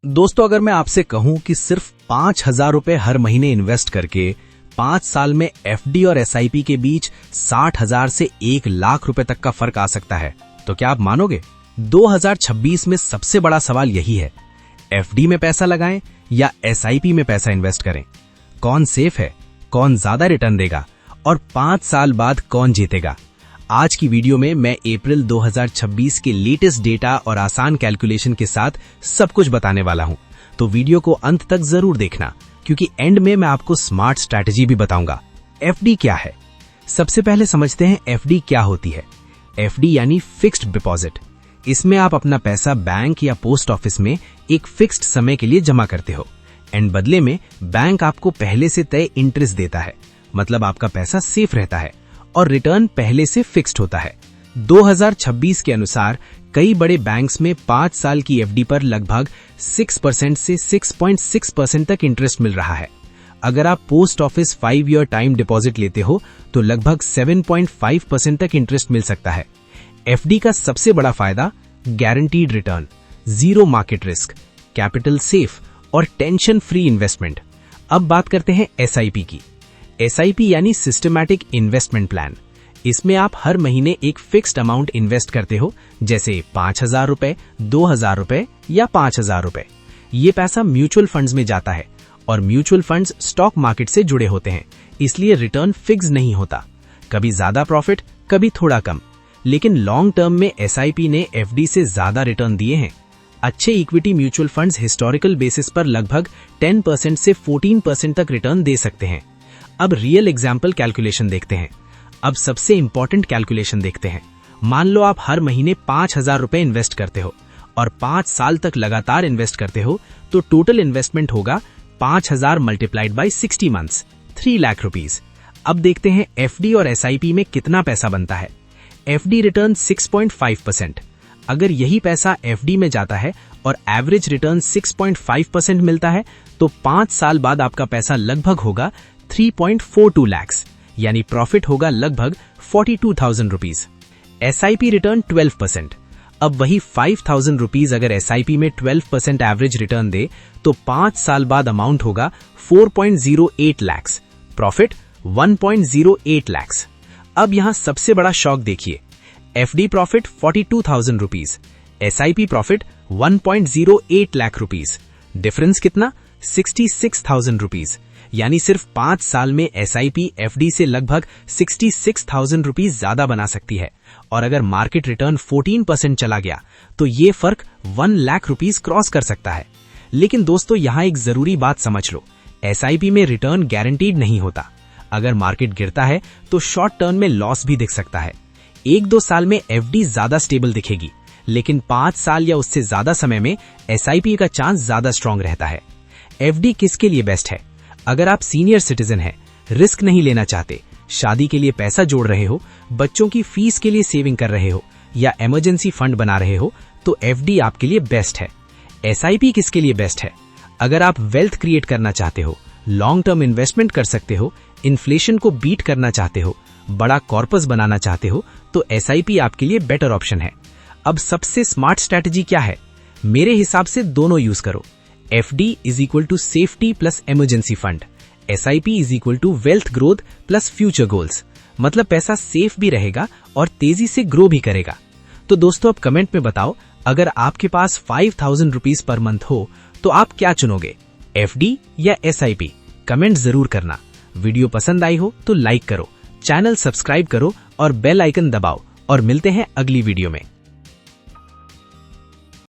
दोस्तों, अगर मैं आपसे कहूं कि सिर्फ 5,000 रुपए हर महीने इन्वेस्ट करके 5 साल में एफडी और एसआईपी के बीच 60,000 से 1 लाख रुपए तक का फर्क आ सकता है, तो क्या आप मानोगे? 2026 में सबसे बड़ा सवाल यही है, एफडी में पैसा लगाएं या एसआईपी में पैसा इन्वेस्ट करें? कौन सेफ है, कौन ज्यादा रिटर्न देगा और 5 साल बाद कौन जीतेगा? आज की वीडियो में मैं अप्रैल 2026 के लेटेस्ट डेटा और आसान कैलकुलेशन के साथ सब कुछ बताने वाला हूं, तो वीडियो को अंत तक जरूर देखना, क्योंकि एंड में मैं आपको स्मार्ट स्ट्रैटेजी भी बताऊंगा। एफडी क्या है? सबसे पहले समझते हैं एफडी क्या होती है। एफडी यानी फिक्स्ड डिपॉजिट। इसमें आप अपना पैसा बैंक या पोस्ट ऑफिस में एक फिक्स्ड समय के लिए जमा करते हो एंड बदले में बैंक आपको पहले से तय इंटरेस्ट देता है, मतलब आपका पैसा सेफ रहता है और रिटर्न पहले से फिक्स्ड होता है। 2026 के अनुसार कई बड़े बैंक्स में 5 साल की एफडी पर लगभग 6% से 6.6% तक इंटरेस्ट मिल रहा है। अगर आप post office 5 year time deposit लेते हो तो लगभग 7.5% तक इंटरेस्ट मिल सकता है। एफडी का सबसे बड़ा फायदा guaranteed return, zero market risk, capital safe और टेंशन फ्री इन्वेस्टमेंट। अब बात करते हैं एसआईपी की। एसआईपी यानी सिस्टमैटिक इन्वेस्टमेंट प्लान। इसमें आप हर महीने एक फिक्स्ड अमाउंट इन्वेस्ट करते हो, जैसे 5,000 रुपए, 2,000 रुपए या 5,000 रुपए। ये पैसा म्यूचुअल फंड्स में जाता है और म्यूचुअल फंड्स स्टॉक मार्केट से जुड़े होते हैं, इसलिए रिटर्न फिक्स नहीं होता, कभी ज्यादा प्रॉफिट कभी थोड़ा कम। लेकिन लॉन्ग टर्म में एसआईपी ने एफडी से ज्यादा रिटर्न दिए हैं। अच्छे equity mutual funds historical basis पर लगभग 10% से 14% तक रिटर्न दे सकते हैं। अब रियल एग्जाम्पल कैलकुलेशन देखते हैं। अब सबसे इंपॉर्टेंट कैलकुलेशन देखते हैं। मान लो आप हर महीने 5,000 रुपए इन्वेस्ट करते हो और 5 साल तक लगातार इन्वेस्ट करते हो, तो टोटल इन्वेस्टमेंट होगा 5,000 multiplied by 60 months, 3 lakh rupees. अब देखते हैं एफडी और एसआईपी में कितना पैसा बनता है। FD return 6.5%। अगर यही पैसा एफडी में जाता है और एवरेज रिटर्न 6.5% मिलता है, तो 5 साल बाद आपका पैसा लगभग होगा 3.42 लाख, यानी प्रॉफिट होगा लगभग 42,000 रुपीज। SIP return 12%। अब वही 5,000 रुपीज अगर एसआईपी में 12% एवरेज रिटर्न दे, तो 5 साल बाद अमाउंट होगा 4.08 लाख, प्रॉफिट 1.08 लाख। अब यहां सबसे बड़ा शॉक देखिए, FD profit 42,000 rupees, SIP profit 1.08 lakh rupees. Difference कितना? 66,000 रुपीज। यानी सिर्फ 5 साल में एसआईपी एफडी से लगभग 66,000 रुपीज ज्यादा बना सकती है, और अगर मार्केट रिटर्न 14% चला गया तो ये फर्क 1 लाख रुपीज क्रॉस कर सकता है। लेकिन दोस्तों, यहां एक जरूरी बात समझ लो, एसआईपी में रिटर्न गारंटीड नहीं होता। अगर मार्केट गिरता है तो शॉर्ट टर्म में लॉस भी दिख सकता है। 1-2 साल में एफडी ज्यादा स्टेबल दिखेगी, लेकिन 5 साल या उससे ज्यादा समय में एसआईपी का चांस ज्यादा स्ट्रांग रहता है। एफडी किसके लिए बेस्ट है? अगर आप सीनियर सिटीजन हैं, रिस्क नहीं लेना चाहते, शादी के लिए पैसा जोड़ रहे हो, बच्चों की फीस के लिए सेविंग कर रहे हो या इमरजेंसी फंड बना रहे हो, तो एफडी आपके लिए बेस्ट है। एसआईपी किसके लिए बेस्ट है? अगर आप वेल्थ क्रिएट करना चाहते हो, लॉन्ग टर्म इन्वेस्टमेंट कर सकते हो, इन्फ्लेशन को बीट करना चाहते हो, बड़ा कॉर्पस बनाना चाहते हो, तो एसआईपी आपके लिए बेटर ऑप्शन है। अब सबसे स्मार्ट स्ट्रैटेजी क्या है? मेरे हिसाब से दोनों यूज करो। FD is equal to safety plus emergency fund, SIP is equal to wealth growth plus future goals. मतलब पैसा सेफ भी रहेगा और तेजी से ग्रो भी करेगा। तो दोस्तों, अब कमेंट में बताओ, अगर आपके पास 5,000 रुपीज पर मंथ हो तो आप क्या चुनोगे, एफडी या एसआईपी? कमेंट जरूर करना। वीडियो पसंद आई हो तो लाइक करो, चैनल सब्सक्राइब करो और बेल आइकन दबाओ, और मिलते हैं अगली वीडियो में।